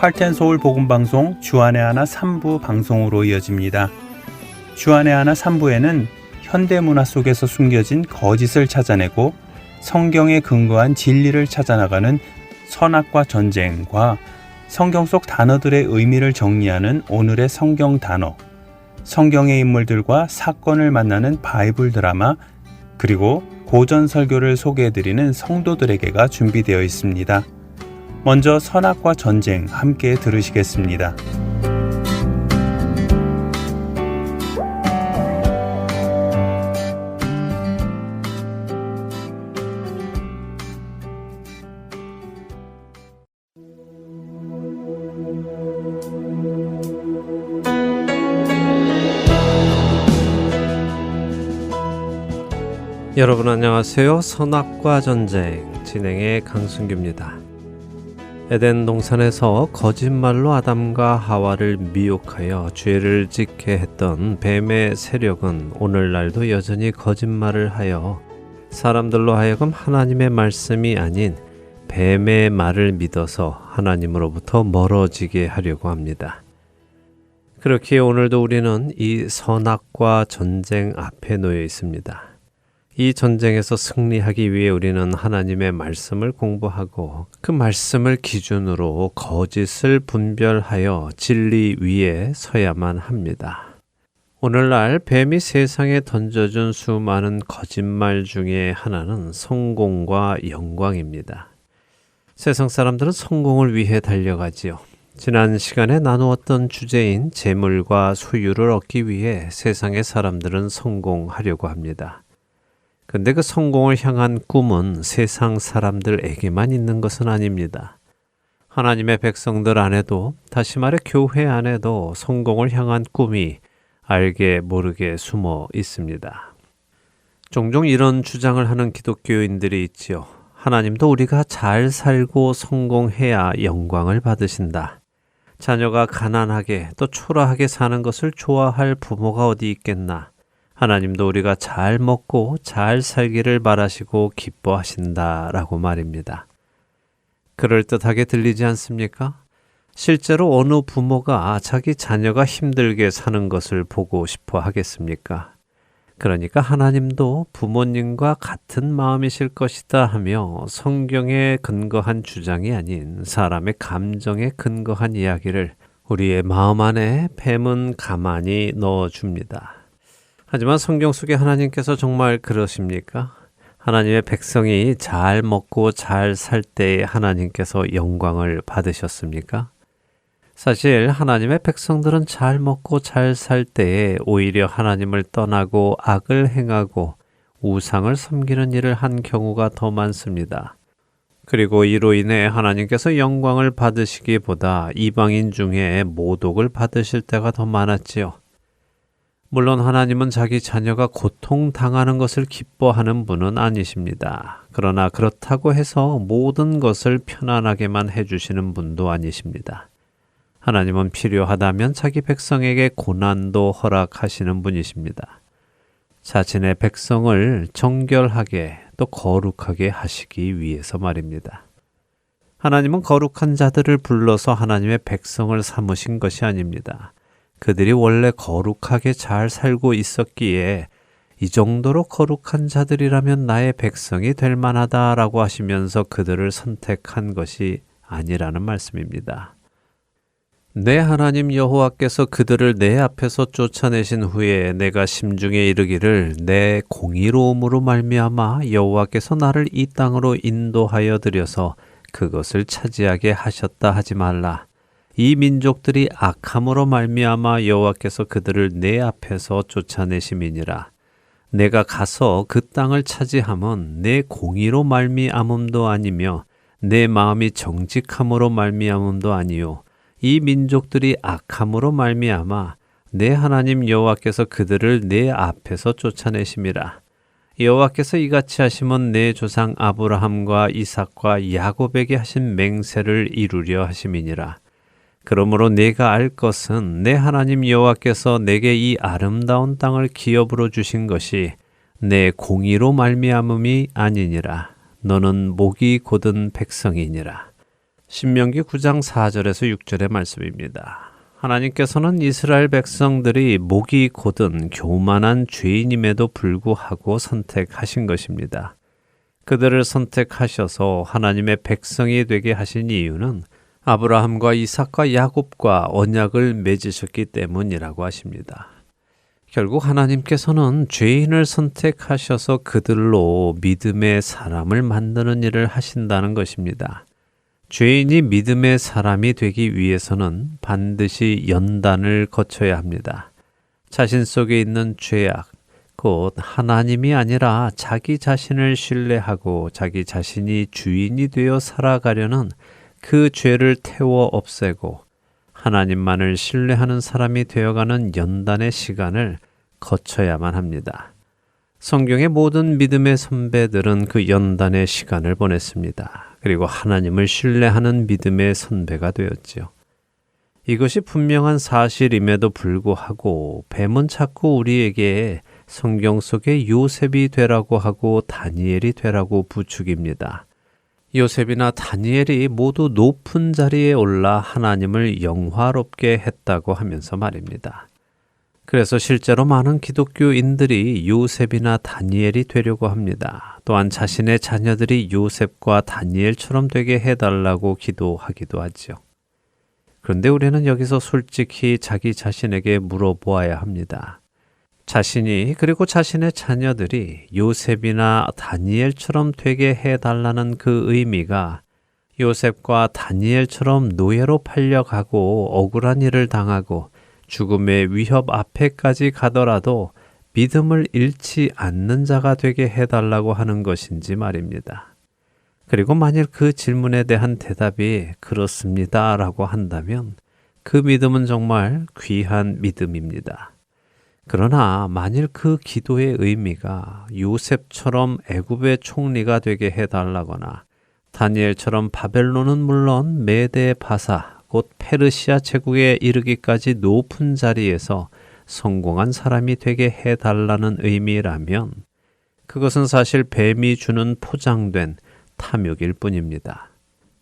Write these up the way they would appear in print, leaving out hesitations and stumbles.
할텐서울 복음방송 주안의 하나 3부 방송으로 이어집니다. 주안의 하나 3부에는 현대문화 속에서 숨겨진 거짓을 찾아내고 성경에 근거한 진리를 찾아나가는 선악과 전쟁과 성경 속 단어들의 의미를 정리하는 오늘의 성경 단어, 성경의 인물들과 사건을 만나는 바이블 드라마, 그리고 고전 설교를 소개해드리는 성도들에게가 준비되어 있습니다. 먼저 선악과 전쟁 함께 들으시겠습니다. 여러분 안녕하세요. 선악과 전쟁 진행의 강순규입니다. 에덴 동산에서 거짓말로 아담과 하와를 미혹하여 죄를 짓게 했던 뱀의 세력은 오늘날도 여전히 거짓말을 하여 사람들로 하여금 하나님의 말씀이 아닌 뱀의 말을 믿어서 하나님으로부터 멀어지게 하려고 합니다. 그렇기에 오늘도 우리는 이 선악과 전쟁 앞에 놓여 있습니다. 이 전쟁에서 승리하기 위해 우리는 하나님의 말씀을 공부하고 그 말씀을 기준으로 거짓을 분별하여 진리 위에 서야만 합니다. 오늘날 뱀이 세상에 던져준 수많은 거짓말 중에 하나는 성공과 영광입니다. 세상 사람들은 성공을 위해 달려가지요. 지난 시간에 나누었던 주제인 재물과 소유를 얻기 위해 세상의 사람들은 성공하려고 합니다. 근데 그 성공을 향한 꿈은 세상 사람들에게만 있는 것은 아닙니다. 하나님의 백성들 안에도, 다시 말해 교회 안에도 성공을 향한 꿈이 알게 모르게 숨어 있습니다. 종종 이런 주장을 하는 기독교인들이 있지요. 하나님도 우리가 잘 살고 성공해야 영광을 받으신다. 자녀가 가난하게 또 초라하게 사는 것을 좋아할 부모가 어디 있겠나. 하나님도 우리가 잘 먹고 잘 살기를 바라시고 기뻐하신다라고 말입니다. 그럴듯하게 들리지 않습니까? 실제로 어느 부모가 자기 자녀가 힘들게 사는 것을 보고 싶어 하겠습니까? 그러니까 하나님도 부모님과 같은 마음이실 것이다 하며 성경에 근거한 주장이 아닌 사람의 감정에 근거한 이야기를 우리의 마음 안에 뱀은 가만히 넣어줍니다. 하지만 성경 속에 하나님께서 정말 그러십니까? 하나님의 백성이 잘 먹고 잘 살 때에 하나님께서 영광을 받으셨습니까? 사실 하나님의 백성들은 잘 먹고 잘 살 때에 오히려 하나님을 떠나고 악을 행하고 우상을 섬기는 일을 한 경우가 더 많습니다. 그리고 이로 인해 하나님께서 영광을 받으시기보다 이방인 중에 모독을 받으실 때가 더 많았지요. 물론 하나님은 자기 자녀가 고통당하는 것을 기뻐하는 분은 아니십니다. 그러나 그렇다고 해서 모든 것을 편안하게만 해주시는 분도 아니십니다. 하나님은 필요하다면 자기 백성에게 고난도 허락하시는 분이십니다. 자신의 백성을 정결하게 또 거룩하게 하시기 위해서 말입니다. 하나님은 거룩한 자들을 불러서 하나님의 백성을 삼으신 것이 아닙니다. 그들이 원래 거룩하게 잘 살고 있었기에 이 정도로 거룩한 자들이라면 나의 백성이 될 만하다라고 하시면서 그들을 선택한 것이 아니라는 말씀입니다. 내 하나님 여호와께서 그들을 내 앞에서 쫓아내신 후에 내가 심중에 이르기를 내 공의로움으로 말미암아 여호와께서 나를 이 땅으로 인도하여 들여서 그것을 차지하게 하셨다 하지 말라. 이 민족들이 악함으로 말미암아 여호와께서 그들을 내 앞에서 쫓아내심이니라. 내가 가서 그 땅을 차지함은 내 공의로 말미암음도 아니며 내 마음이 정직함으로 말미암음도 아니요 이 민족들이 악함으로 말미암아 내 하나님 여호와께서 그들을 내 앞에서 쫓아내심이라. 여호와께서 이같이 하심은 내 조상 아브라함과 이삭과 야곱에게 하신 맹세를 이루려 하심이니라. 그러므로 내가 알 것은 내 하나님 여호와께서 내게 이 아름다운 땅을 기업으로 주신 것이 내 공의로 말미암음이 아니니라. 너는 목이 곧은 백성이니라. 신명기 9장 4절에서 6절의 말씀입니다. 하나님께서는 이스라엘 백성들이 목이 곧은 교만한 죄인임에도 불구하고 선택하신 것입니다. 그들을 선택하셔서 하나님의 백성이 되게 하신 이유는 아브라함과 이삭과 야곱과 언약을 맺으셨기 때문이라고 하십니다. 결국 하나님께서는 죄인을 선택하셔서 그들로 믿음의 사람을 만드는 일을 하신다는 것입니다. 죄인이 믿음의 사람이 되기 위해서는 반드시 연단을 거쳐야 합니다. 자신 속에 있는 죄악, 곧 하나님이 아니라 자기 자신을 신뢰하고 자기 자신이 주인이 되어 살아가려는 그 죄를 태워 없애고 하나님만을 신뢰하는 사람이 되어가는 연단의 시간을 거쳐야만 합니다. 성경의 모든 믿음의 선배들은 그 연단의 시간을 보냈습니다. 그리고 하나님을 신뢰하는 믿음의 선배가 되었지요. 이것이 분명한 사실임에도 불구하고 뱀은 자꾸 우리에게 성경 속에 요셉이 되라고 하고 다니엘이 되라고 부추깁니다. 요셉이나 다니엘이 모두 높은 자리에 올라 하나님을 영화롭게 했다고 하면서 말입니다. 그래서 실제로 많은 기독교인들이 요셉이나 다니엘이 되려고 합니다. 또한 자신의 자녀들이 요셉과 다니엘처럼 되게 해달라고 기도하기도 하죠. 그런데 우리는 여기서 솔직히 자기 자신에게 물어보아야 합니다. 자신이 그리고 자신의 자녀들이 요셉이나 다니엘처럼 되게 해달라는 그 의미가 요셉과 다니엘처럼 노예로 팔려가고 억울한 일을 당하고 죽음의 위협 앞에까지 가더라도 믿음을 잃지 않는 자가 되게 해달라고 하는 것인지 말입니다. 그리고 만일 그 질문에 대한 대답이 그렇습니다 라고 한다면 그 믿음은 정말 귀한 믿음입니다. 그러나 만일 그 기도의 의미가 요셉처럼 애굽의 총리가 되게 해달라거나 다니엘처럼 바벨론은 물론 메대 바사 곧 페르시아 제국에 이르기까지 높은 자리에서 성공한 사람이 되게 해달라는 의미라면 그것은 사실 뱀이 주는 포장된 탐욕일 뿐입니다.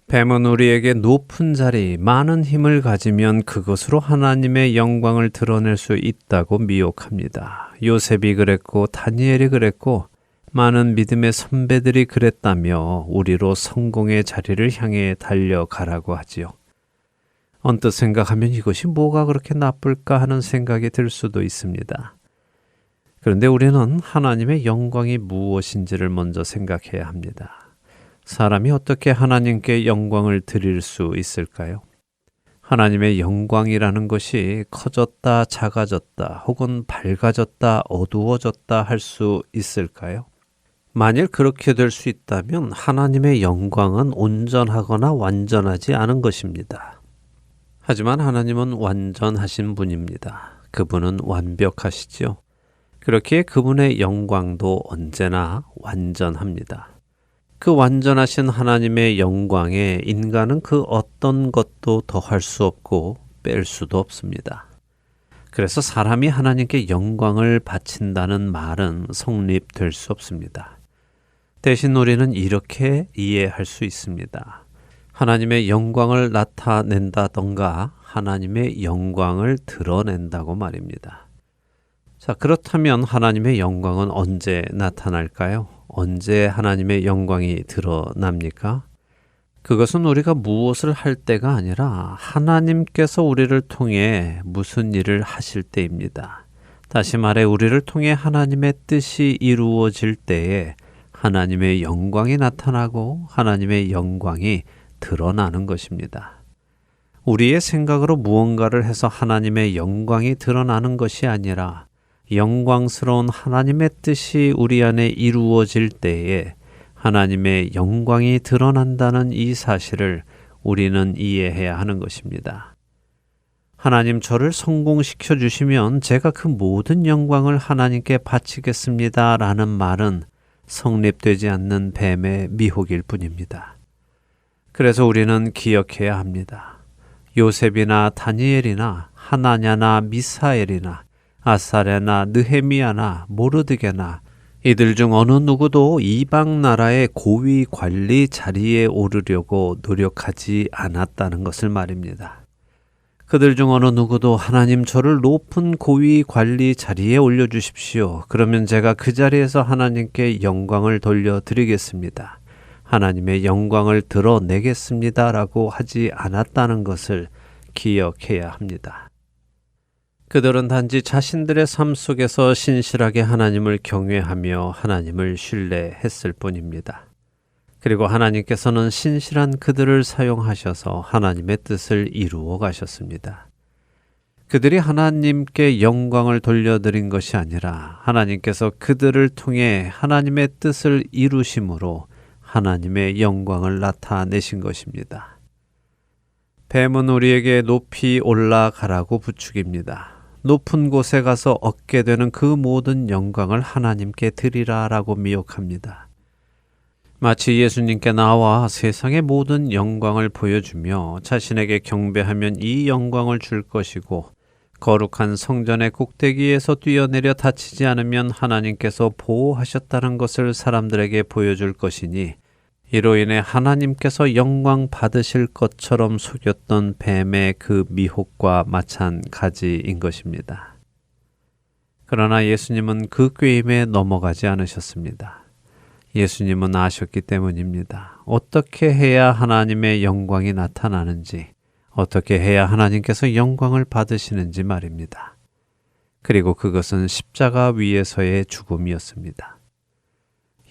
뱀은 우리에게 높은 자리, 많은 힘을 가지면 그것으로 하나님의 영광을 드러낼 수 있다고 미혹합니다. 요셉이 그랬고 다니엘이 그랬고 많은 믿음의 선배들이 그랬다며 우리로 성공의 자리를 향해 달려가라고 하지요. 언뜻 생각하면 이것이 뭐가 그렇게 나쁠까 하는 생각이 들 수도 있습니다. 그런데 우리는 하나님의 영광이 무엇인지를 먼저 생각해야 합니다. 사람이 어떻게 하나님께 영광을 드릴 수 있을까요? 하나님의 영광이라는 것이 커졌다, 작아졌다, 혹은 밝아졌다, 어두워졌다 할 수 있을까요? 만일 그렇게 될 수 있다면 하나님의 영광은 온전하거나 완전하지 않은 것입니다. 하지만 하나님은 완전하신 분입니다. 그분은 완벽하시지요. 그렇기에 그분의 영광도 언제나 완전합니다. 그 완전하신 하나님의 영광에 인간은 그 어떤 것도 더할 수 없고 뺄 수도 없습니다. 그래서 사람이 하나님께 영광을 바친다는 말은 성립될 수 없습니다. 대신 우리는 이렇게 이해할 수 있습니다. 하나님의 영광을 나타낸다던가 하나님의 영광을 드러낸다고 말입니다. 자, 그렇다면 하나님의 영광은 언제 나타날까요? 언제 하나님의 영광이 드러납니까? 그것은 우리가 무엇을 할 때가 아니라 하나님께서 우리를 통해 무슨 일을 하실 때입니다. 다시 말해 우리를 통해 하나님의 뜻이 이루어질 때에 하나님의 영광이 나타나고 하나님의 영광이 드러나는 것입니다. 우리의 생각으로 무언가를 해서 하나님의 영광이 드러나는 것이 아니라 영광스러운 하나님의 뜻이 우리 안에 이루어질 때에 하나님의 영광이 드러난다는 이 사실을 우리는 이해해야 하는 것입니다. 하나님 저를 성공시켜 주시면 제가 그 모든 영광을 하나님께 바치겠습니다 라는 말은 성립되지 않는 뱀의 미혹일 뿐입니다. 그래서 우리는 기억해야 합니다. 요셉이나 다니엘이나 하나냐나 미사엘이나 아사랴나 느헤미야나 모르드게나 이들 중 어느 누구도 이방 나라의 고위 관리 자리에 오르려고 노력하지 않았다는 것을 말입니다. 그들 중 어느 누구도 하나님 저를 높은 고위 관리 자리에 올려주십시오. 그러면 제가 그 자리에서 하나님께 영광을 돌려드리겠습니다. 하나님의 영광을 드러내겠습니다. 라고 하지 않았다는 것을 기억해야 합니다. 그들은 단지 자신들의 삶 속에서 신실하게 하나님을 경외하며 하나님을 신뢰했을 뿐입니다. 그리고 하나님께서는 신실한 그들을 사용하셔서 하나님의 뜻을 이루어 가셨습니다. 그들이 하나님께 영광을 돌려드린 것이 아니라 하나님께서 그들을 통해 하나님의 뜻을 이루심으로 하나님의 영광을 나타내신 것입니다. 뱀은 우리에게 높이 올라가라고 부축입니다. 높은 곳에 가서 얻게 되는 그 모든 영광을 하나님께 드리라 라고 미혹합니다. 마치 예수님께 나와 세상의 모든 영광을 보여주며 자신에게 경배하면 이 영광을 줄 것이고 거룩한 성전의 꼭대기에서 뛰어내려 다치지 않으면 하나님께서 보호하셨다는 것을 사람들에게 보여줄 것이니 이로 인해 하나님께서 영광 받으실 것처럼 속였던 뱀의 그 미혹과 마찬가지인 것입니다. 그러나 예수님은 그 꾀임에 넘어가지 않으셨습니다. 예수님은 아셨기 때문입니다. 어떻게 해야 하나님의 영광이 나타나는지, 어떻게 해야 하나님께서 영광을 받으시는지 말입니다. 그리고 그것은 십자가 위에서의 죽음이었습니다.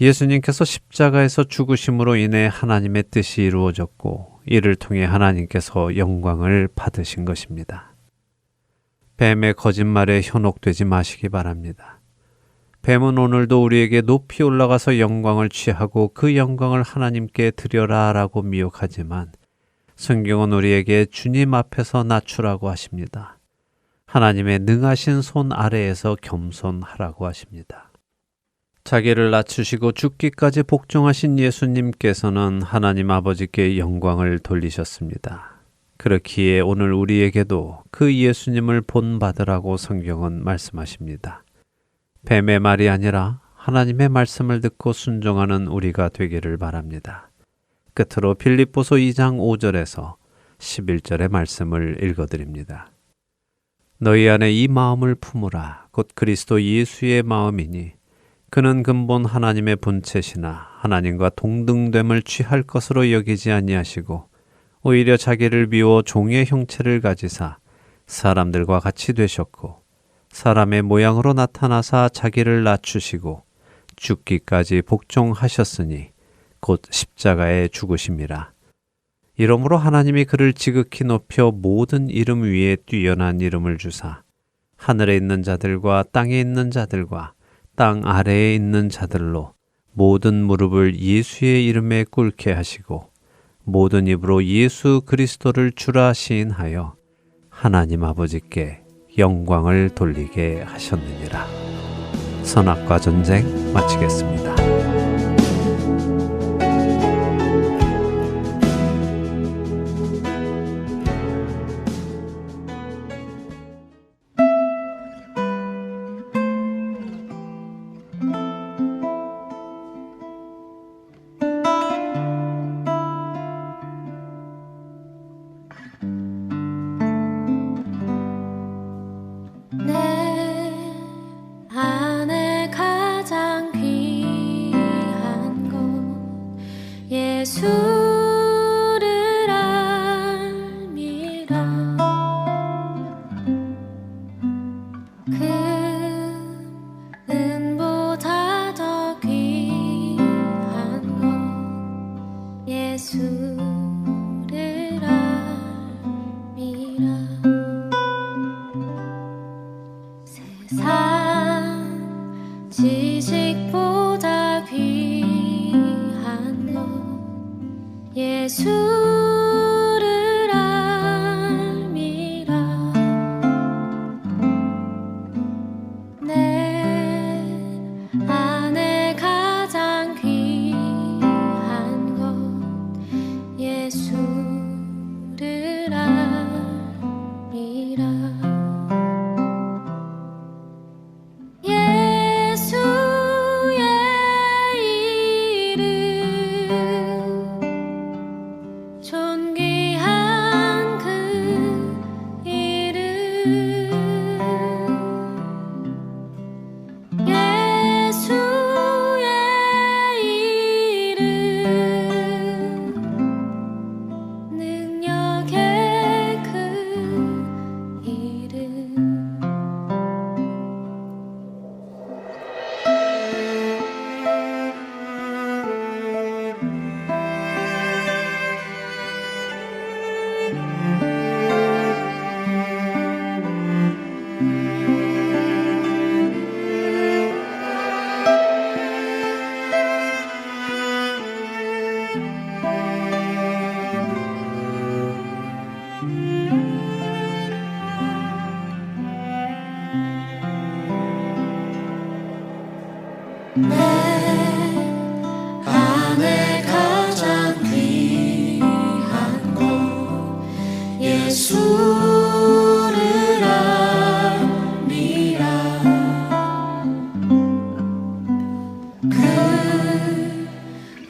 예수님께서 십자가에서 죽으심으로 인해 하나님의 뜻이 이루어졌고 이를 통해 하나님께서 영광을 받으신 것입니다. 뱀의 거짓말에 현혹되지 마시기 바랍니다. 뱀은 오늘도 우리에게 높이 올라가서 영광을 취하고 그 영광을 하나님께 드려라 라고 미혹하지만 성경은 우리에게 주님 앞에서 낮추라고 하십니다. 하나님의 능하신 손 아래에서 겸손하라고 하십니다. 자기를 낮추시고 죽기까지 복종하신 예수님께서는 하나님 아버지께 영광을 돌리셨습니다. 그렇기에 오늘 우리에게도 그 예수님을 본받으라고 성경은 말씀하십니다. 뱀의 말이 아니라 하나님의 말씀을 듣고 순종하는 우리가 되기를 바랍니다. 끝으로 빌립보서 2장 5절에서 11절의 말씀을 읽어드립니다. 너희 안에 이 마음을 품으라. 곧 그리스도 예수의 마음이니 그는 근본 하나님의 본체시나 하나님과 동등됨을 취할 것으로 여기지 아니하시고 오히려 자기를 비워 종의 형체를 가지사 사람들과 같이 되셨고 사람의 모양으로 나타나사 자기를 낮추시고 죽기까지 복종하셨으니 곧 십자가에 죽으심이라. 이러므로 하나님이 그를 지극히 높여 모든 이름 위에 뛰어난 이름을 주사 하늘에 있는 자들과 땅에 있는 자들과 땅 아래에 있는 자들로 모든 무릎을 예수의 이름에 꿇게 하시고 모든 입으로 예수 그리스도를 주라 시인하여 하나님 아버지께 영광을 돌리게 하셨느니라. 선악과 전쟁 마치겠습니다.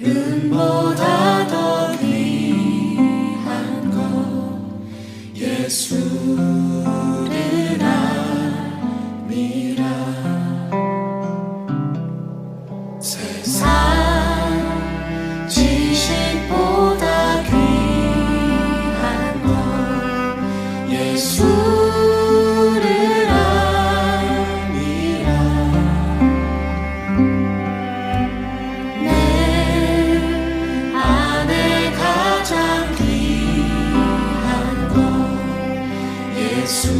은보다 더 귀한 것 예수를 알미라. 세상 지식보다 귀한 것 예수를 알미라. 내 안에 가장 귀한 것 예수를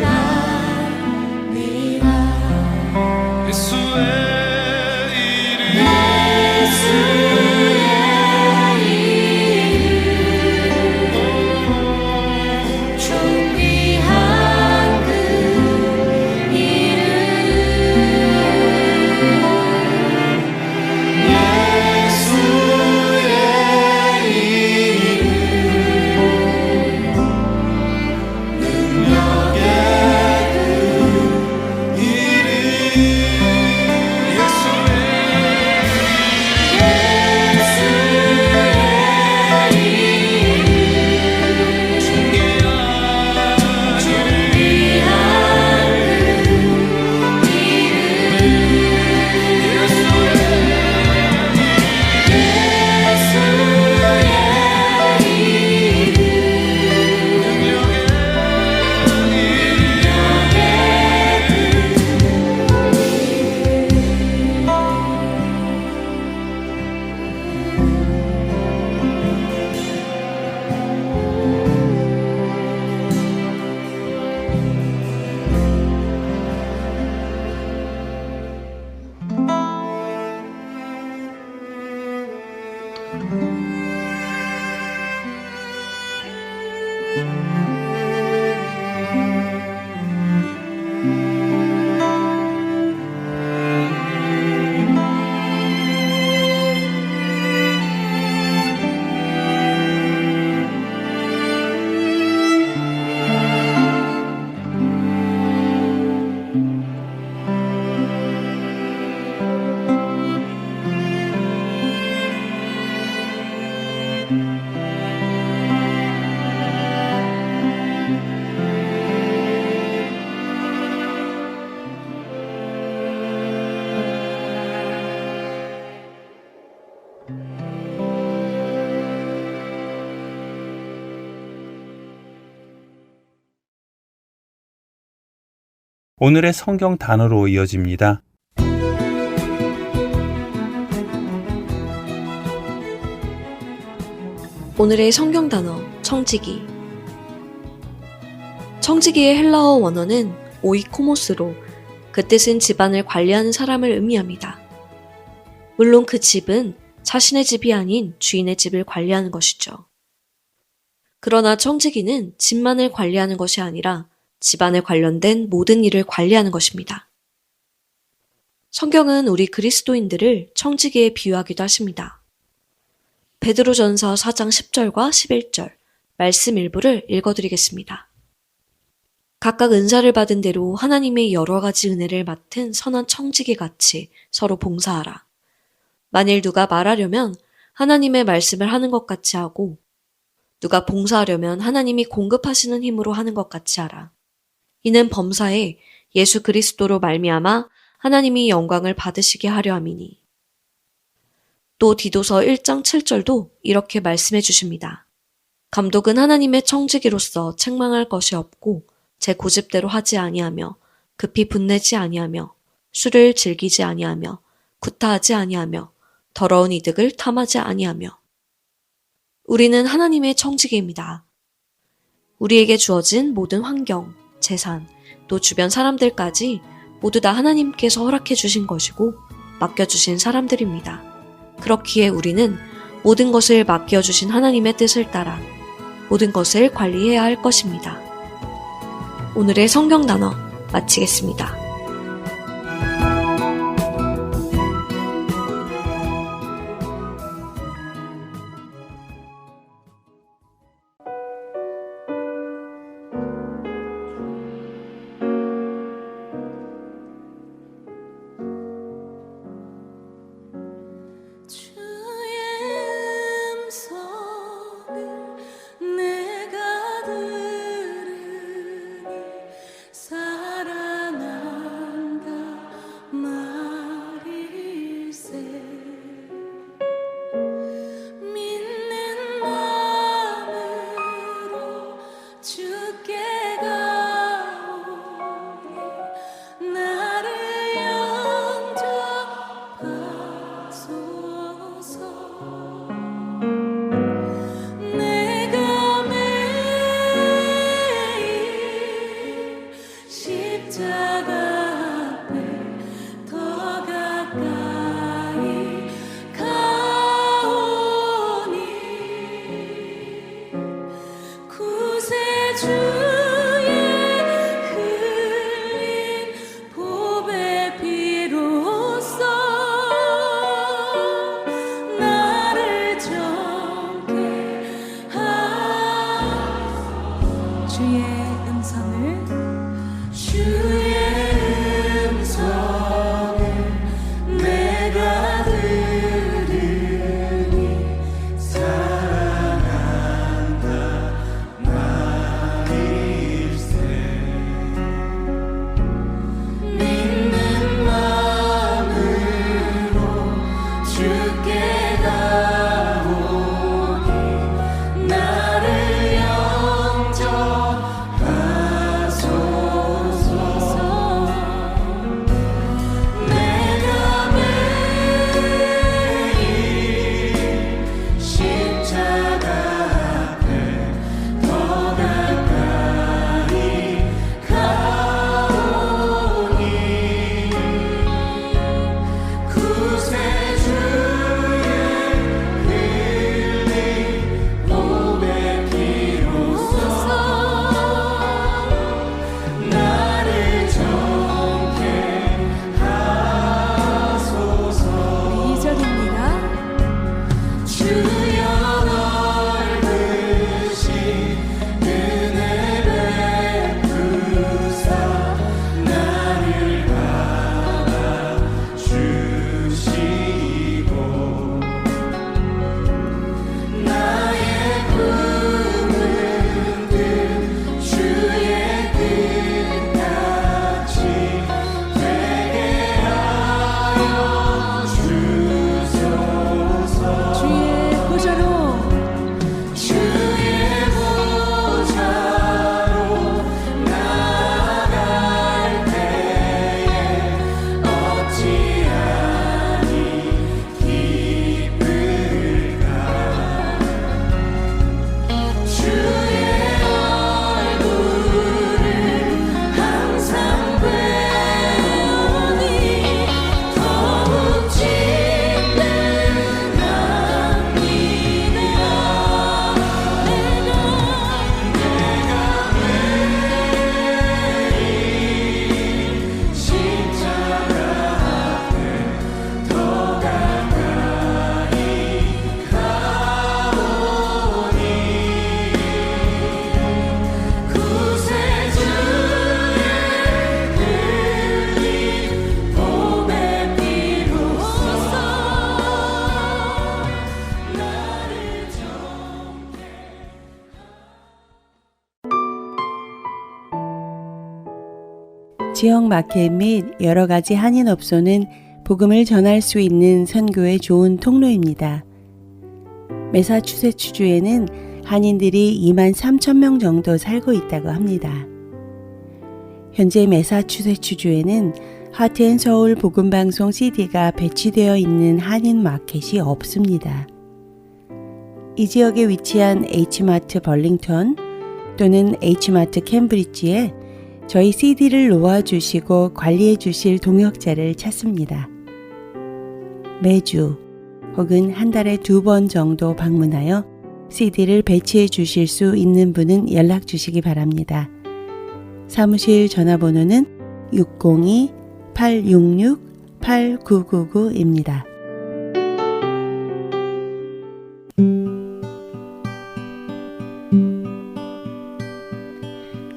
알미라. 예수의 오늘의 성경 단어로 이어집니다. 오늘의 성경 단어 청지기. 청지기의 헬라어 원어는 오이코모스로 그 뜻은 집안을 관리하는 사람을 의미합니다. 물론 그 집은 자신의 집이 아닌 주인의 집을 관리하는 것이죠. 그러나 청지기는 집만을 관리하는 것이 아니라 집안에 관련된 모든 일을 관리하는 것입니다. 성경은 우리 그리스도인들을 청지기에 비유하기도 하십니다. 베드로전서 4장 10절과 11절 말씀 일부를 읽어드리겠습니다. 각각 은사를 받은 대로 하나님의 여러 가지 은혜를 맡은 선한 청지기 같이 서로 봉사하라. 만일 누가 말하려면 하나님의 말씀을 하는 것 같이 하고 누가 봉사하려면 하나님이 공급하시는 힘으로 하는 것 같이 하라. 이는 범사에 예수 그리스도로 말미암아 하나님이 영광을 받으시게 하려 함이니. 또 디도서 1장 7절도 이렇게 말씀해 주십니다. 감독은 하나님의 청지기로서 책망할 것이 없고 제 고집대로 하지 아니하며 급히 분내지 아니하며 술을 즐기지 아니하며 구타하지 아니하며 더러운 이득을 탐하지 아니하며. 우리는 하나님의 청지기입니다. 우리에게 주어진 모든 환경, 재산, 또 주변 사람들까지 모두 다 하나님께서 허락해 주신 것이고 맡겨주신 사람들입니다. 그렇기에 우리는 모든 것을 맡겨주신 하나님의 뜻을 따라 모든 것을 관리해야 할 것입니다. 오늘의 성경 단어 마치겠습니다. 내가 오니 나를 영접하소서. 내가 매일 십자가 앞에 더 가까이 가오니 구세주의 흘린 몸의 피로써 나를 정케 하소서. 2절입니다. 주여 넓으신 은혜 베푸사 나를 받아주시고 나의 품은 듯 주의 뜻같이 되게 하여 주소서. 주의 보좌로 주의 보좌로 나아갈 때에 어찌하니 기쁠까. 주의 얼굴을 항상 배우니 더욱 진득한 믿음이라. 내가 매일 십자가 앞에 더 가까이 가오니 구세주의 흘린 몸의 피로써 나를 정케. 지역 마켓 및 여러 가지 한인 업소는 복음을 전할 수 있는 선교의 좋은 통로입니다. 매사추세츠주에는 한인들이 2만 3천 명 정도 살고 있다고 합니다. 현재 매사추세츠주에는 하트앤서울 복음방송 CD가 배치되어 있는 한인 마켓이 없습니다. 이 지역에 위치한 H마트 벌링턴 또는 H마트 캠브리지에 저희 CD를 놓아주시고 관리해 주실 동역자를 찾습니다. 매주 혹은 한 달에 2번 정도 방문하여 CD를 배치해 주실 수 있는 분은 연락 주시기 바랍니다. 사무실 전화번호는 602-866-8999입니다.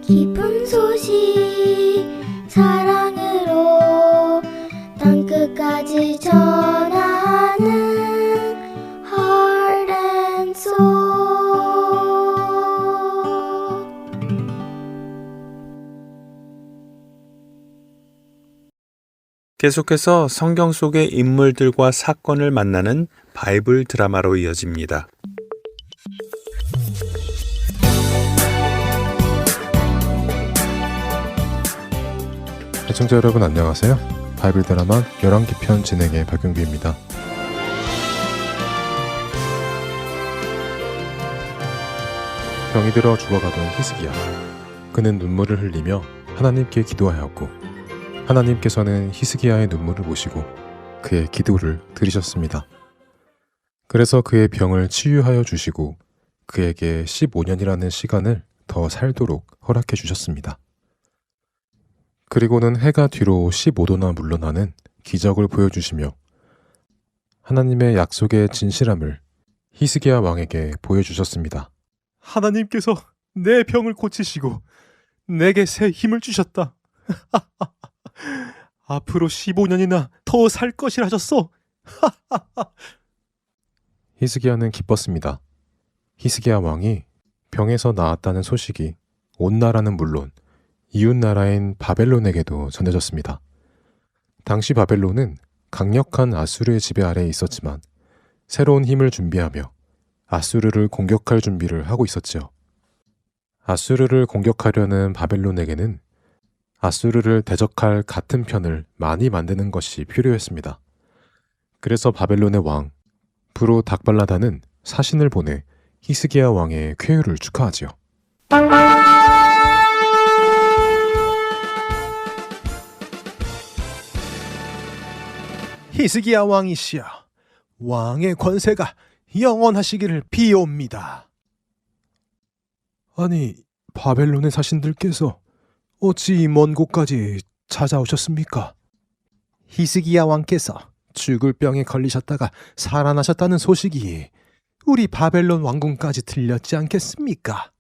기쁜 소식 사랑으로 땅끝까지 전하는 Heart and Soul. 계속해서 성경 속의 인물들과 사건을 만나는 바이블 드라마로 이어집니다. 시청자 여러분 안녕하세요. 바이블 드라마 열왕기편 진행의 박윤규입니다. 병이 들어 죽어가던 히스기야. 그는 눈물을 흘리며 하나님께 기도하였고 하나님께서는 히스기야의 눈물을 보시고 그의 기도를 들으셨습니다. 그래서 그의 병을 치유하여 주시고 그에게 15년이라는 시간을 더 살도록 허락해 주셨습니다. 그리고는 해가 뒤로 15도나 물러나는 기적을 보여주시며 하나님의 약속의 진실함을 히스기야 왕에게 보여주셨습니다. 하나님께서 내 병을 고치시고 내게 새 힘을 주셨다. 앞으로 15년이나 더 살 것이라 하셨어. 히스기야는 기뻤습니다. 히스기야 왕이 병에서 나았다는 소식이 온 나라는 물론 이웃 나라인 바벨론에게도 전해졌습니다. 당시 바벨론은 강력한 아수르의 지배 아래에 있었지만 새로운 힘을 준비하며 아수르를 공격할 준비를 하고 있었죠. 아수르를 공격하려는 바벨론에게는 아수르를 대적할 같은 편을 많이 만드는 것이 필요했습니다. 그래서 바벨론의 왕 부로닥발라다는 사신을 보내 히스기야 왕의 쾌유를 축하하지요. 히스기야 왕이시여, 왕의 권세가 영원하시기를 비옵니다. 아니, 바벨론의 사신들께서 어찌 먼 곳까지 찾아오셨습니까? 히스기야 왕께서 죽을 병에 걸리셨다가 살아나셨다는 소식이 우리 바벨론 왕궁까지 들렸지 않겠습니까?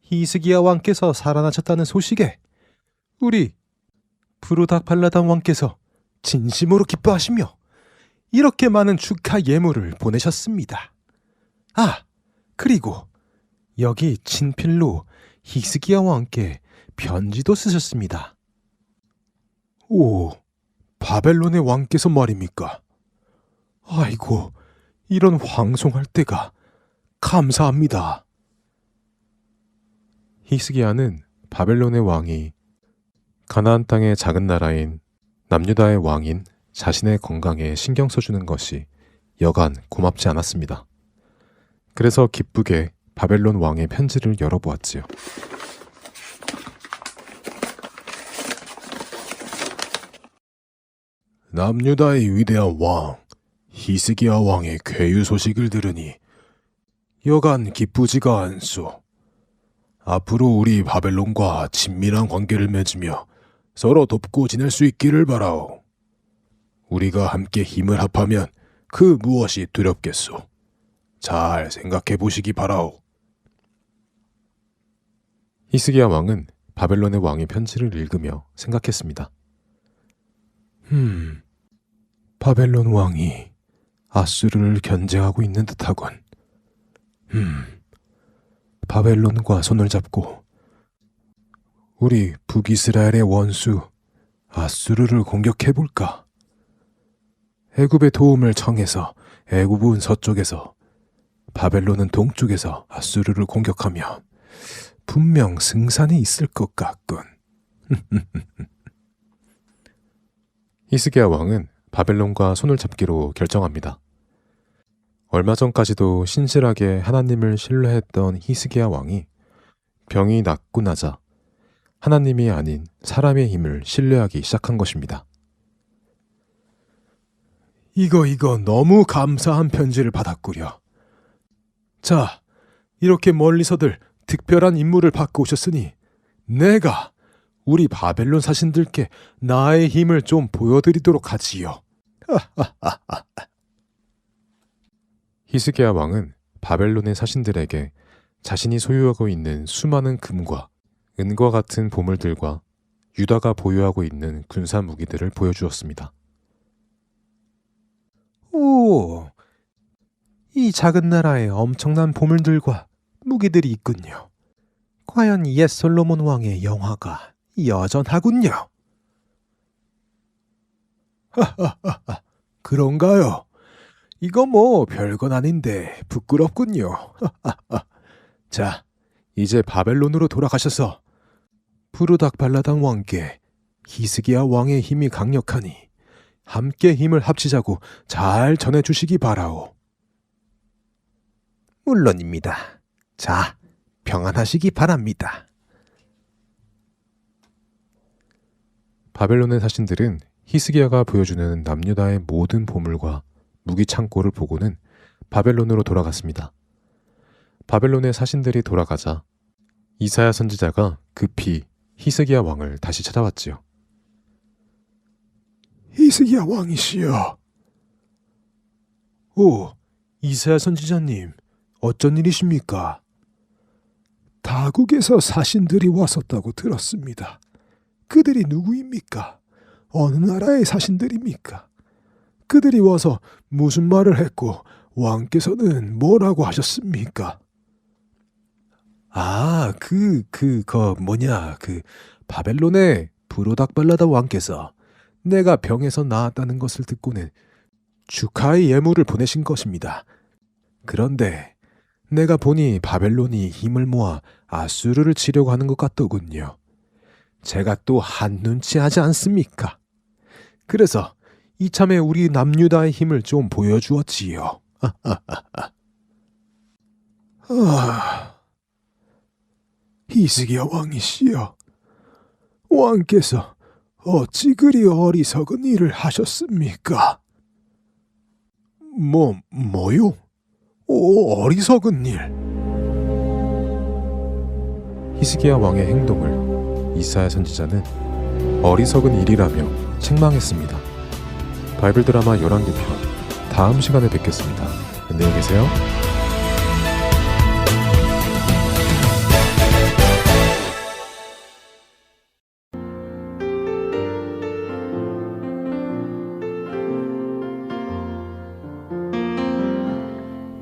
히스기야 왕께서 살아나셨다는 소식에 우리 부로닥발라단 왕께서 진심으로 기뻐하시며 이렇게 많은 축하 예물을 보내셨습니다. 아, 그리고 여기 친필로 히스기야 왕께 편지도 쓰셨습니다. 오, 바벨론의 왕께서 말입니까? 아이고, 이런 황송할 때가 감사합니다. 히스기야는 바벨론의 왕이 가나안 땅의 작은 나라인 남유다의 왕인 자신의 건강에 신경 써주는 것이 여간 고맙지 않았습니다. 그래서 기쁘게 바벨론 왕의 편지를 열어보았지요. 남유다의 위대한 왕 히스기야 왕의 쾌유 소식을 들으니 여간 기쁘지가 않소. 앞으로 우리 바벨론과 친밀한 관계를 맺으며 서로 돕고 지낼 수 있기를 바라오. 우리가 함께 힘을 합하면 그 무엇이 두렵겠소. 잘 생각해 보시기 바라오. 히스기야 왕은 바벨론의 왕의 편지를 읽으며 생각했습니다. 바벨론 왕이 아수르를 견제하고 있는 듯하군. 바벨론과 손을 잡고 우리 북이스라엘의 원수 아수르를 공격해볼까? 애굽의 도움을 청해서 애굽은 서쪽에서 바벨론은 동쪽에서 아수르를 공격하면 분명 승산이 있을 것 같군. 히스기야 왕은 바벨론과 손을 잡기로 결정합니다. 얼마 전까지도 신실하게 하나님을 신뢰했던 히스기야 왕이 병이 낫고 나자 하나님이 아닌 사람의 힘을 신뢰하기 시작한 것입니다. 이거 너무 감사한 편지를 받았구려. 자, 이렇게 멀리서들 특별한 임무를 받고 오셨으니 내가 우리 바벨론 사신들께 나의 힘을 좀 보여드리도록 하지요. 히스기야 왕은 바벨론의 사신들에게 자신이 소유하고 있는 수많은 금과 은과 같은 보물들과 유다가 보유하고 있는 군사 무기들을 보여주었습니다. 오, 이 작은 나라에 엄청난 보물들과 무기들이 있군요. 과연 옛 솔로몬 왕의 영화가 여전하군요. 하하하하, 그런가요? 이거 뭐 별건 아닌데 부끄럽군요. 자, 이제 바벨론으로 돌아가셔서 부르닥발라단 왕께 히스기야 왕의 힘이 강력하니 함께 힘을 합치자고 잘 전해주시기 바라오. 물론입니다. 자, 평안하시기 바랍니다. 바벨론의 사신들은 히스기야가 보여주는 남유다의 모든 보물과 무기 창고를 보고는 바벨론으로 돌아갔습니다. 바벨론의 사신들이 돌아가자 이사야 선지자가 급히 히스기야 왕을 다시 찾아왔지요. 히스기야 왕이시여. 오, 이사야 선지자님, 어쩐 일이십니까? 다국에서 사신들이 왔었다고 들었습니다. 그들이 누구입니까? 어느 나라의 사신들입니까? 그들이 와서 무슨 말을 했고 왕께서는 뭐라고 하셨습니까? 아, 바벨론의 부로닥발라다 왕께서 내가 병에서 나았다는 것을 듣고는 축하의 예물을 보내신 것입니다. 그런데 내가 보니 바벨론이 힘을 모아 아수르를 치려고 하는 것 같더군요. 제가 또 한눈치 하지 않습니까? 그래서 이참에 우리 남유다의 힘을 좀 보여주었지요. 히스기야 왕이시여, 왕께서 어찌 그리 어리석은 일을 하셨습니까? 뭐요? 어리석은 일? 히스기야 왕의 행동을 이사야 선지자는 어리석은 일이라며 책망했습니다. 바이블 드라마 11개 편 다음 시간에 뵙겠습니다. 안녕히 계세요.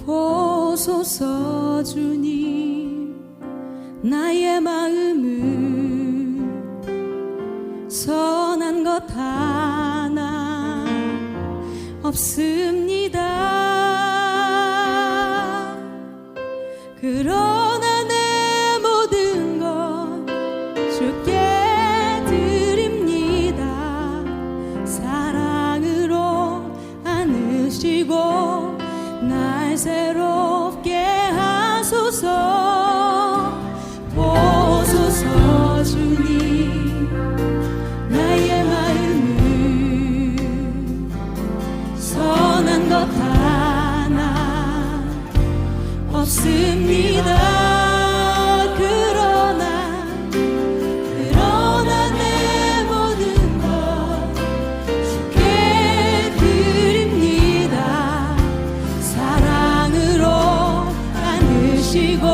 보소서 주님, 나의 마음은 선한 것 하나 없습니다. 그러나 내 모든 것 주께 드립니다. 사랑으로 안으시고 날 새롭게 하소서. 보소서 주님, 나의 마음은 선한 것 하나 없습니다. 그러나 내 모든 것 주께 드립니다. 사랑으로 안으시고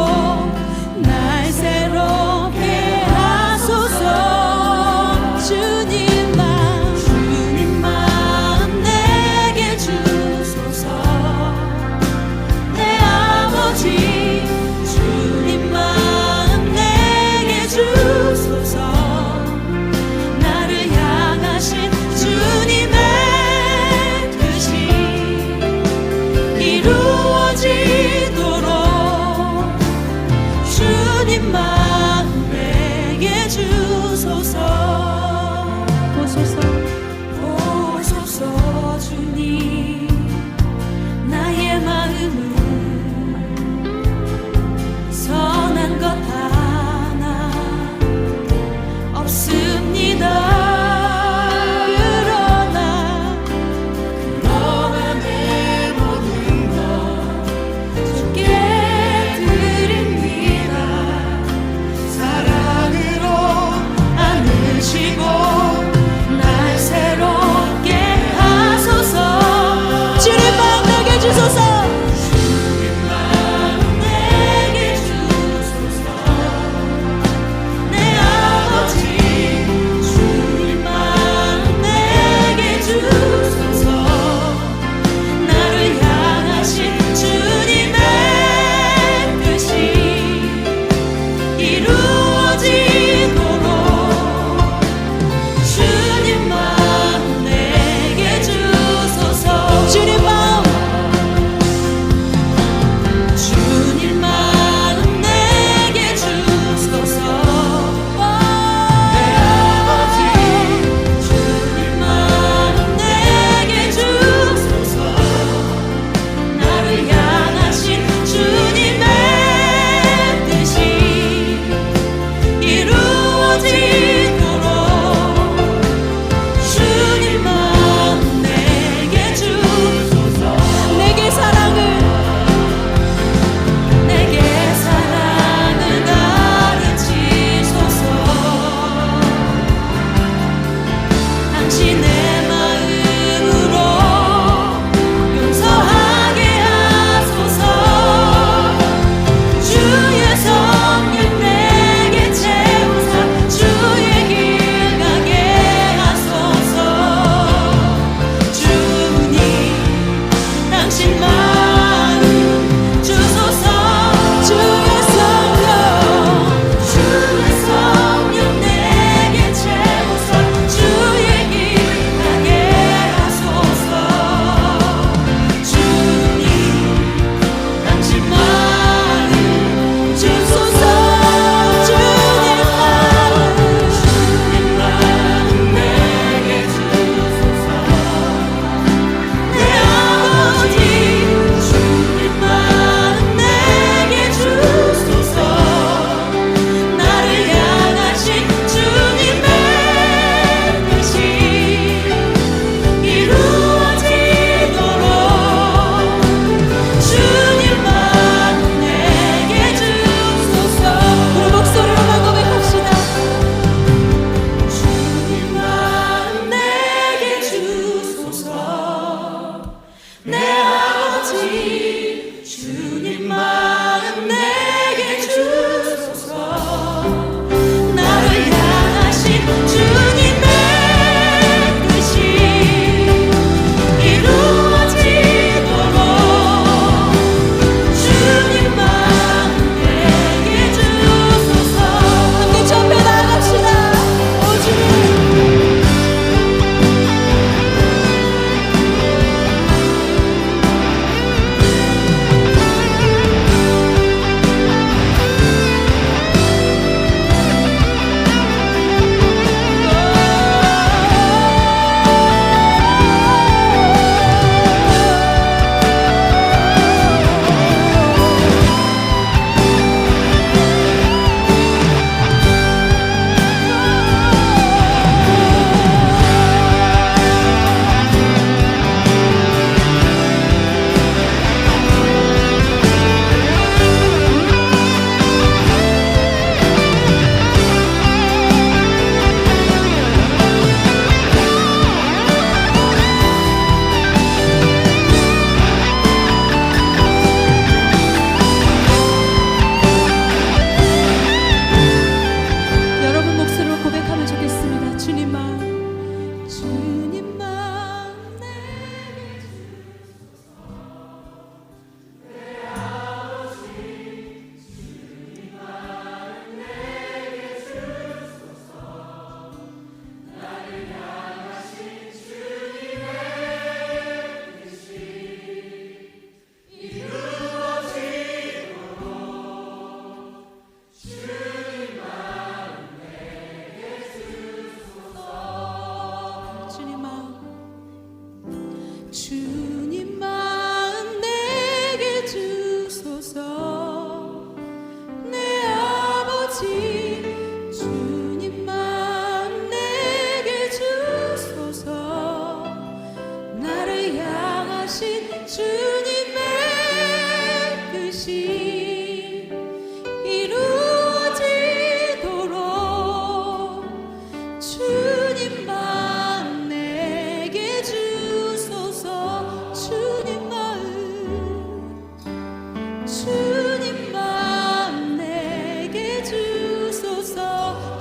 주님만 내게 주소서.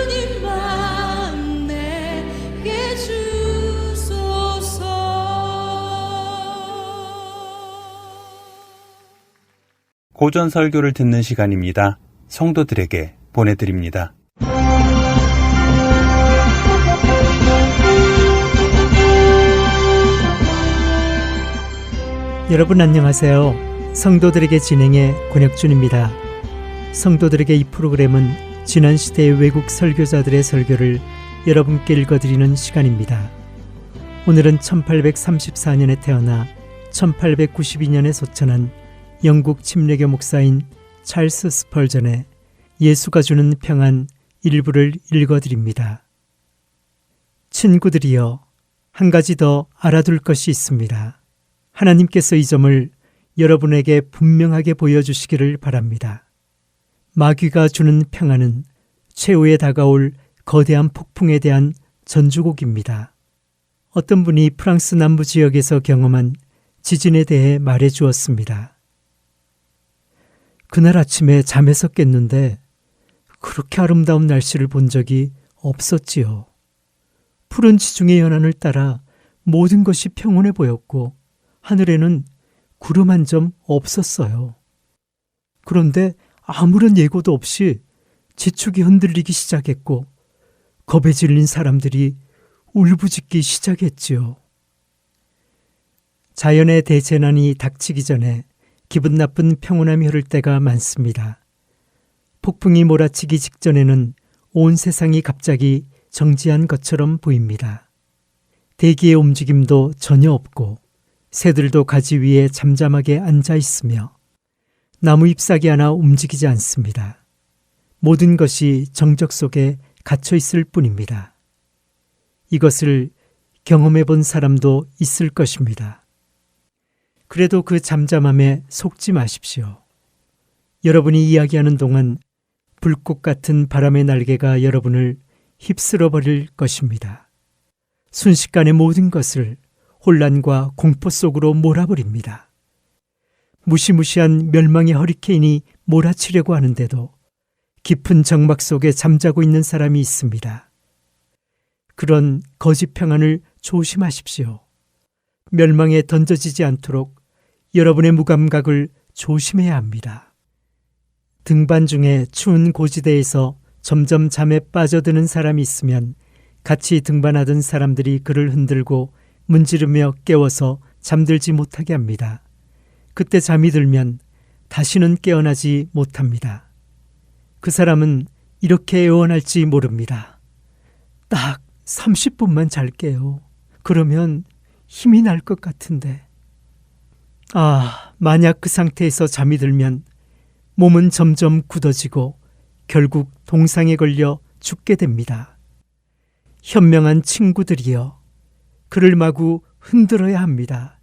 주님만 내게 주소서. 고전 설교를 듣는 시간입니다. 성도들에게 보내드립니다. 여러분 안녕하세요. 성도들에게 진행의 권혁준입니다. 성도들에게 이 프로그램은 지난 시대의 외국 설교자들의 설교를 여러분께 읽어드리는 시간입니다. 오늘은 1834년에 태어나 1892년에 소천한 영국 침례교 목사인 찰스 스펄전의 예수가 주는 평안 일부를 읽어드립니다. 친구들이여, 한 가지 더 알아둘 것이 있습니다. 하나님께서 이 점을 여러분에게 분명하게 보여주시기를 바랍니다. 마귀가 주는 평안은 최후에 다가올 거대한 폭풍에 대한 전주곡입니다. 어떤 분이 프랑스 남부 지역에서 경험한 지진에 대해 말해 주었습니다. 그날 아침에 잠에서 깼는데 그렇게 아름다운 날씨를 본 적이 없었지요. 푸른 지중해 연안을 따라 모든 것이 평온해 보였고 하늘에는 구름 한 점 없었어요. 그런데 아무런 예고도 없이 지축이 흔들리기 시작했고 겁에 질린 사람들이 울부짖기 시작했지요. 자연의 대재난이 닥치기 전에 기분 나쁜 평온함이 흐를 때가 많습니다. 폭풍이 몰아치기 직전에는 온 세상이 갑자기 정지한 것처럼 보입니다. 대기의 움직임도 전혀 없고 새들도 가지 위에 잠잠하게 앉아 있으며 나무 잎사귀 하나 움직이지 않습니다. 모든 것이 정적 속에 갇혀 있을 뿐입니다. 이것을 경험해 본 사람도 있을 것입니다. 그래도 그 잠잠함에 속지 마십시오. 여러분이 이야기하는 동안 불꽃 같은 바람의 날개가 여러분을 휩쓸어 버릴 것입니다. 순식간에 모든 것을 혼란과 공포 속으로 몰아버립니다. 무시무시한 멸망의 허리케인이 몰아치려고 하는데도 깊은 정막 속에 잠자고 있는 사람이 있습니다. 그런 거짓 평안을 조심하십시오. 멸망에 던져지지 않도록 여러분의 무감각을 조심해야 합니다. 등반 중에 추운 고지대에서 점점 잠에 빠져드는 사람이 있으면 같이 등반하던 사람들이 그를 흔들고 문지르며 깨워서 잠들지 못하게 합니다. 그때 잠이 들면 다시는 깨어나지 못합니다. 그 사람은 이렇게 애원할지 모릅니다. 딱 30분만 잘게요. 그러면 힘이 날 것 같은데. 만약 그 상태에서 잠이 들면 몸은 점점 굳어지고 결국 동상에 걸려 죽게 됩니다. 현명한 친구들이여, 그를 마구 흔들어야 합니다.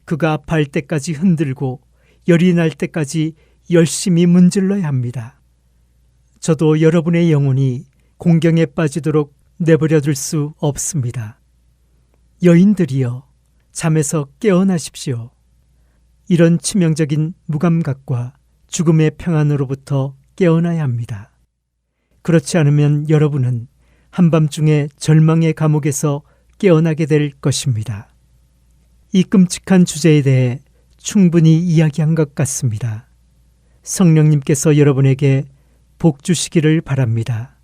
그가 아파할 때까지 흔들고 열이 날 때까지 열심히 문질러야 합니다. 저도 여러분의 영혼이 공경에 빠지도록 내버려둘 수 없습니다. 여인들이여, 잠에서 깨어나십시오. 이런 치명적인 무감각과 죽음의 평안으로부터 깨어나야 합니다. 그렇지 않으면 여러분은 한밤중에 절망의 감옥에서 깨어나게 될 것입니다. 이 끔찍한 주제에 대해 충분히 이야기한 것 같습니다. 성령님께서 여러분에게 복 주시기를 바랍니다.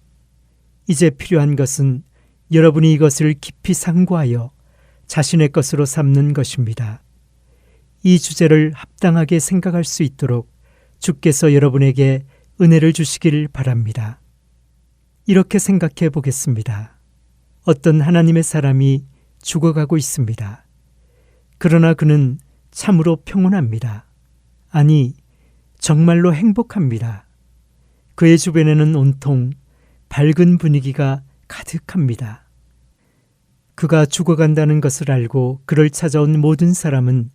이제 필요한 것은 여러분이 이것을 깊이 상고하여 자신의 것으로 삼는 것입니다. 이 주제를 합당하게 생각할 수 있도록 주께서 여러분에게 은혜를 주시길 바랍니다. 이렇게 생각해 보겠습니다. 어떤 하나님의 사람이 죽어가고 있습니다. 그러나 그는 참으로 평온합니다. 아니, 정말로 행복합니다. 그의 주변에는 온통 밝은 분위기가 가득합니다. 그가 죽어간다는 것을 알고 그를 찾아온 모든 사람은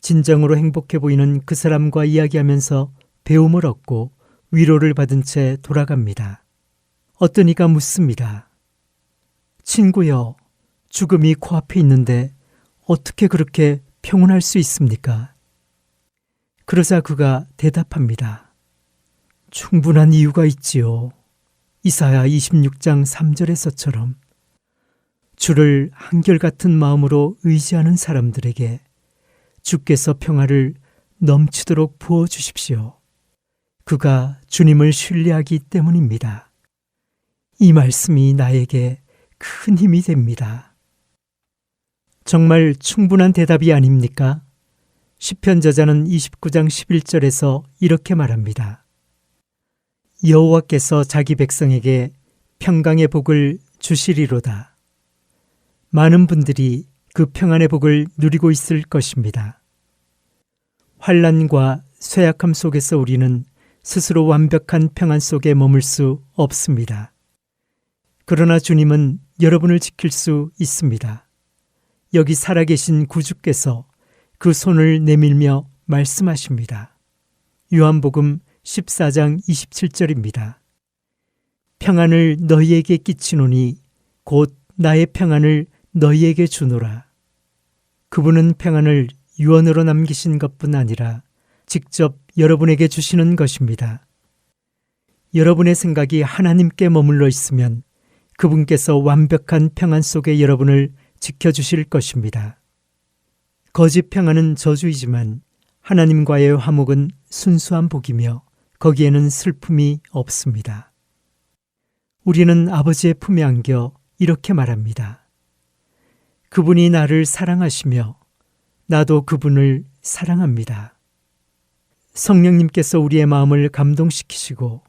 진정으로 행복해 보이는 그 사람과 이야기하면서 배움을 얻고 위로를 받은 채 돌아갑니다. 어떤 이가 묻습니다. 친구여, 죽음이 코앞에 있는데 어떻게 그렇게 평온할 수 있습니까? 그러자 그가 대답합니다. 충분한 이유가 있지요. 이사야 26장 3절에서처럼 주를 한결같은 마음으로 의지하는 사람들에게 주께서 평화를 넘치도록 부어주십시오. 그가 주님을 신뢰하기 때문입니다. 이 말씀이 나에게 큰 힘이 됩니다. 정말 충분한 대답이 아닙니까? 시편 저자는 29장 11절에서 이렇게 말합니다. 여호와께서 자기 백성에게 평강의 복을 주시리로다. 많은 분들이 그 평안의 복을 누리고 있을 것입니다. 환난과 쇠약함 속에서 우리는 스스로 완벽한 평안 속에 머물 수 없습니다. 그러나 주님은 여러분을 지킬 수 있습니다. 여기 살아계신 구주께서 그 손을 내밀며 말씀하십니다. 요한복음 14장 27절입니다. 평안을 너희에게 끼치노니 곧 나의 평안을 너희에게 주노라. 그분은 평안을 유언으로 남기신 것뿐 아니라 직접 여러분에게 주시는 것입니다. 여러분의 생각이 하나님께 머물러 있으면 그분께서 완벽한 평안 속에 여러분을 지켜주실 것입니다. 거짓 평안은 저주이지만 하나님과의 화목은 순수한 복이며 거기에는 슬픔이 없습니다. 우리는 아버지의 품에 안겨 이렇게 말합니다. 그분이 나를 사랑하시며 나도 그분을 사랑합니다. 성령님께서 우리의 마음을 감동시키시고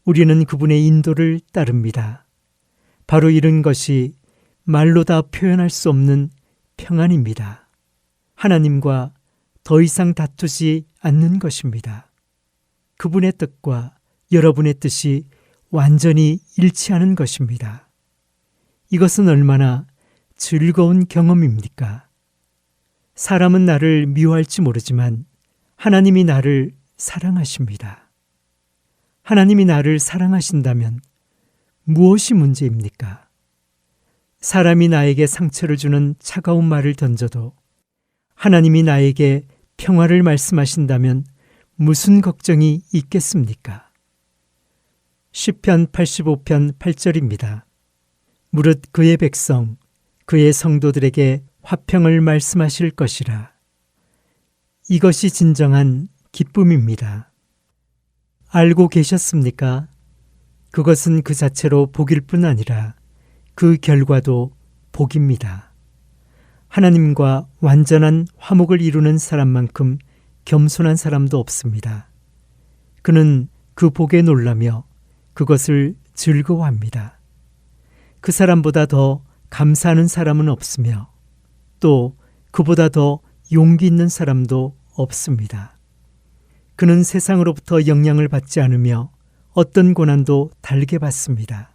우리는 그분의 인도를 따릅니다. 바로 이런 것이 말로 다 표현할 수 없는 평안입니다. 하나님과 더 이상 다투지 않는 것입니다. 그분의 뜻과 여러분의 뜻이 완전히 일치하는 것입니다. 이것은 얼마나 즐거운 경험입니까? 사람은 나를 미워할지 모르지만 하나님이 나를 사랑하십니다. 하나님이 나를 사랑하신다면 무엇이 문제입니까? 사람이 나에게 상처를 주는 차가운 말을 던져도 하나님이 나에게 평화를 말씀하신다면 무슨 걱정이 있겠습니까? 시편 85편 8절입니다. 무릇 그의 백성, 그의 성도들에게 화평을 말씀하실 것이라. 이것이 진정한 기쁨입니다. 알고 계셨습니까? 그것은 그 자체로 복일 뿐 아니라 그 결과도 복입니다. 하나님과 완전한 화목을 이루는 사람만큼 겸손한 사람도 없습니다. 그는 그 복에 놀라며 그것을 즐거워합니다. 그 사람보다 더 감사하는 사람은 없으며 또 그보다 더 용기 있는 사람도 없습니다. 그는 세상으로부터 영향을 받지 않으며 어떤 고난도 달게 받습니다.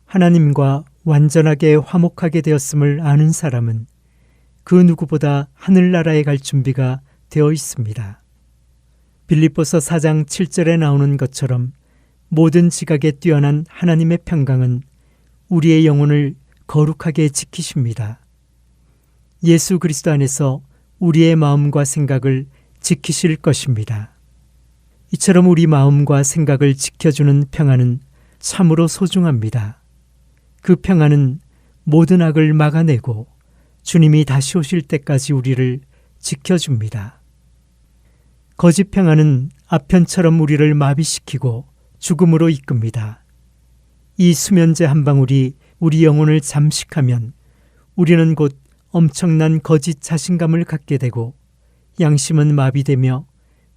하나님과 완전하게 화목하게 되었음을 아는 사람은 그 누구보다 하늘나라에 갈 준비가 되어 있습니다. 빌립보서 4장 7절에 나오는 것처럼 모든 지각에 뛰어난 하나님의 평강은 우리의 영혼을 거룩하게 지키십니다. 예수 그리스도 안에서 우리의 마음과 생각을 지키실 것입니다. 이처럼 우리 마음과 생각을 지켜주는 평안은 참으로 소중합니다. 그 평안은 모든 악을 막아내고 주님이 다시 오실 때까지 우리를 지켜줍니다. 거짓 평안은 아편처럼 우리를 마비시키고 죽음으로 이끕니다. 이 수면제 한 방울이 우리 영혼을 잠식하면 우리는 곧 엄청난 거짓 자신감을 갖게 되고 양심은 마비되며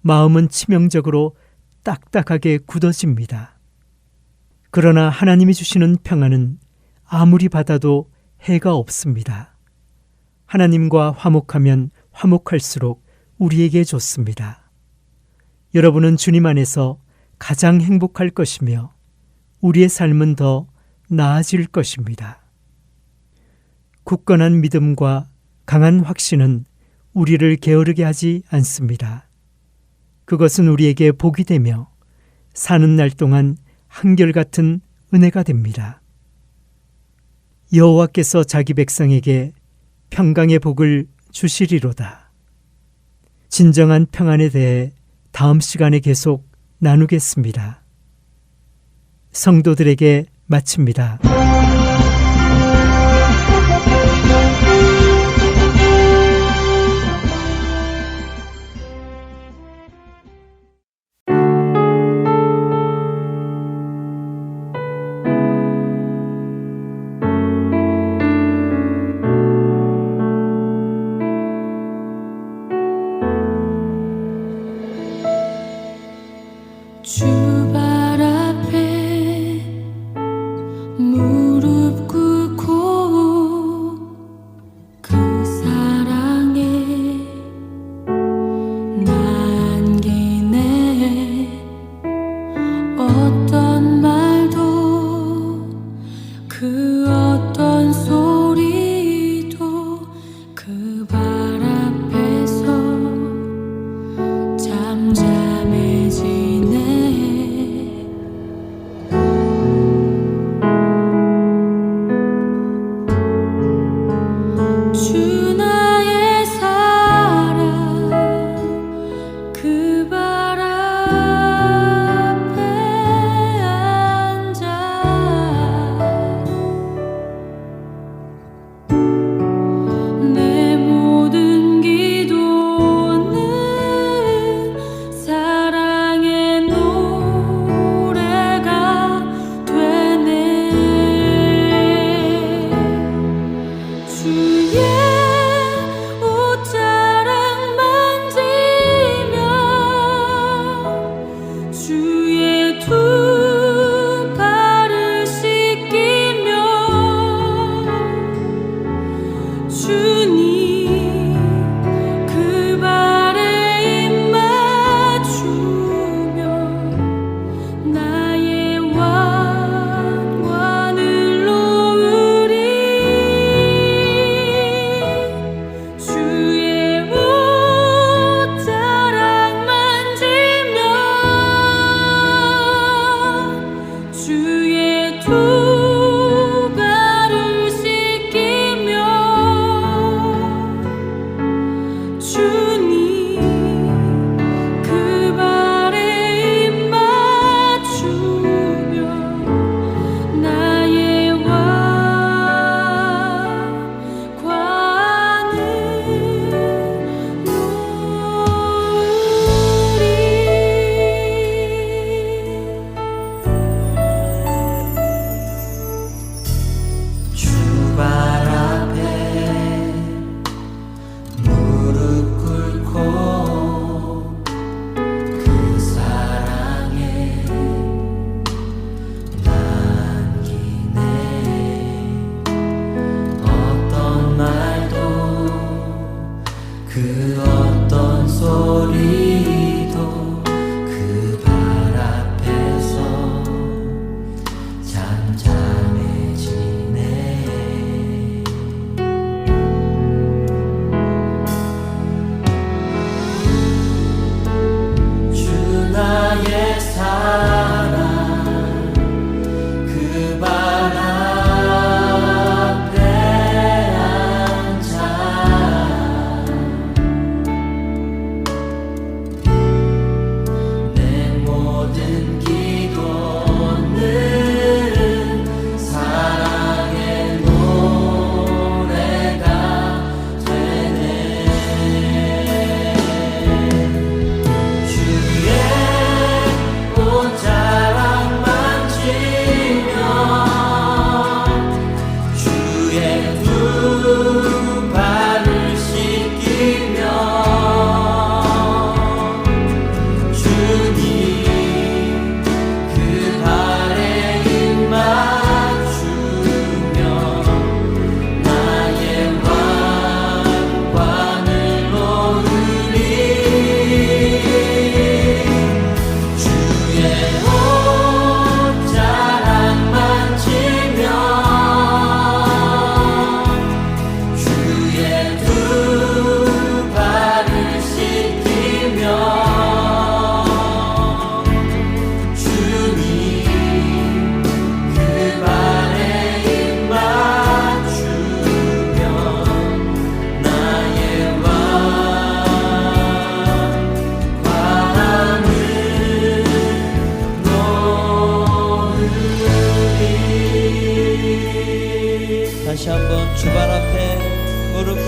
마음은 치명적으로 딱딱하게 굳어집니다. 그러나 하나님이 주시는 평안은 아무리 받아도 해가 없습니다. 하나님과 화목하면 화목할수록 우리에게 좋습니다. 여러분은 주님 안에서 가장 행복할 것이며 우리의 삶은 더 나아질 것입니다. 굳건한 믿음과 강한 확신은 우리를 게으르게 하지 않습니다. 그것은 우리에게 복이 되며 사는 날 동안 한결같은 은혜가 됩니다. 여호와께서 자기 백성에게 평강의 복을 주시리로다. 진정한 평안에 대해 다음 시간에 계속 나누겠습니다. 성도들에게 마칩니다. 주발 앞에 무릎 꿇고 그 사랑에 남기네. 어떤 말도 그 어떤 소리도 그 발 앞에서 잠잠해지네. 주 나의 사랑 그 발 앞에 앉아 내 모든 기도는 사랑의 노래가 되네. 주의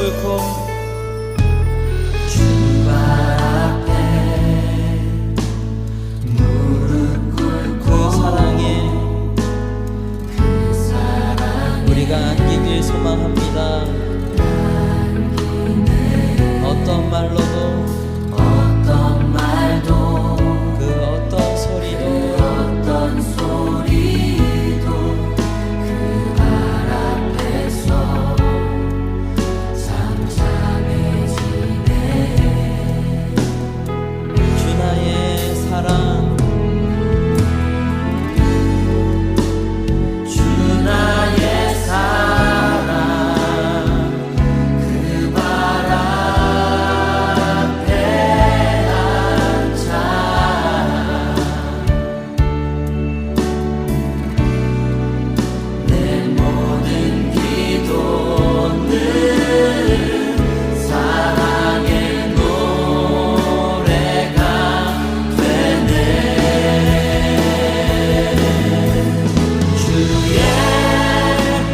꿇고 주발 앞에 무릎 꿇고 그 사랑에 우리가 안기길 소망합니다. 어떤 말로도 그 어떤 소리도 그 발 앞에서 잠잠해지네. 주 나의 사랑 주 나의 사랑 그 발 앞에 앉아 내 모든 기도는 사랑의 노래가 되네. 주의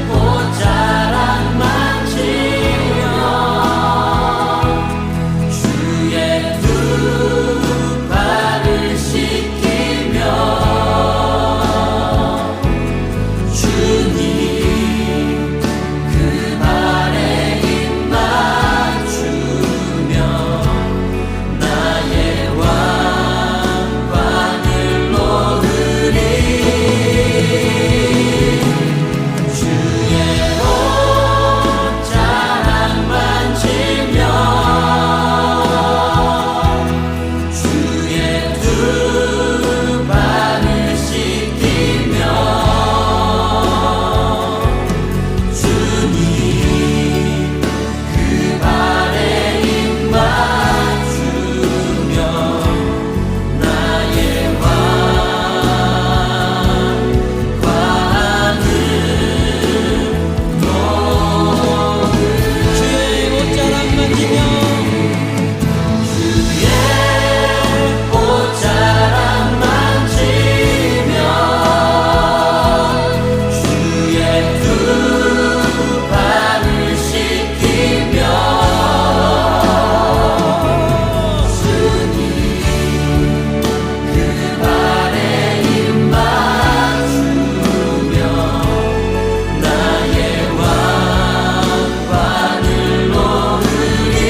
옷자락 만지며 주의 두 발을 씻기며 주님 그 발에 입 맞추며 나의 왕관을 놓으리. 주의 옷자락 만지며 주의 두 발을 씻기며 주님 그 발에 입 맞추며 나의 왕관을 주의 옷자락 만지며 주의 옷자락 만지며 주의 두 발을 씻기며 주님 그 발에 입 맞추며 나의 왕관을 놓으리.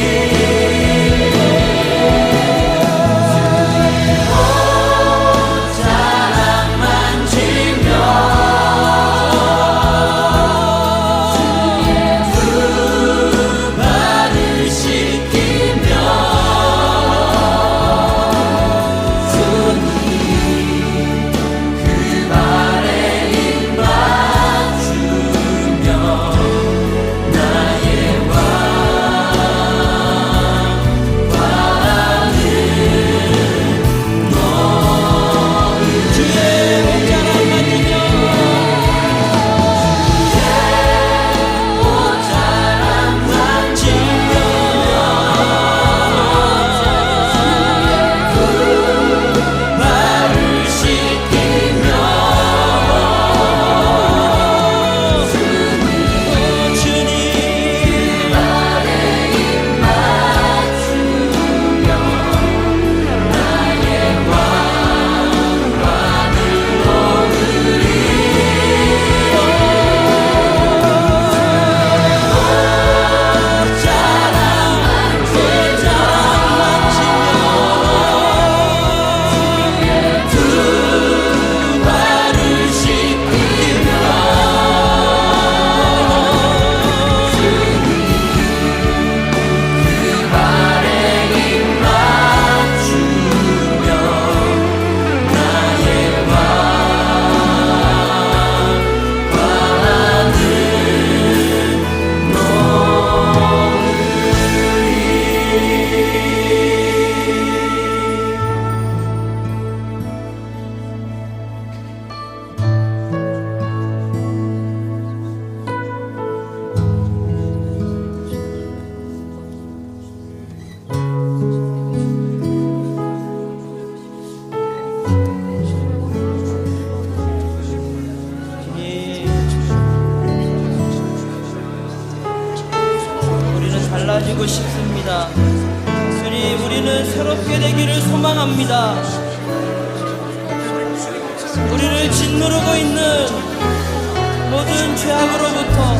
달라지고 싶습니다. 주님, 우리는 새롭게 되기를 소망합니다. 우리를 짓누르고 있는 모든 죄악으로부터,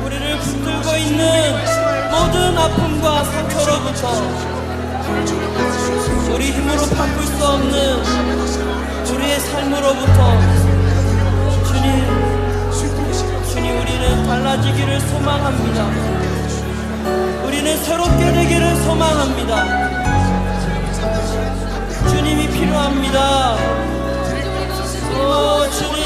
우리를 붙들고 있는 모든 아픔과 상처로부터, 우리 힘으로 바꿀 수 없는 우리의 삶으로부터 주님, 우리는 달라지기를 소망합니다. 우리는 새롭게 되기를 소망합니다. 주님이 필요합니다. 오, 주님.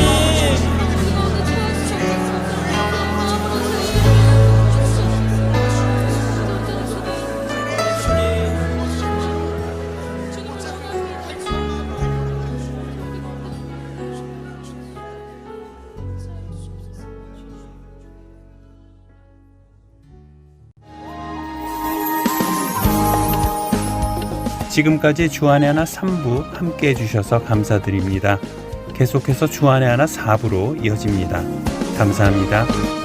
지금까지 주안의 하나 3부 함께 해주셔서 감사드립니다. 계속해서 주안의 하나 4부로 이어집니다. 감사합니다.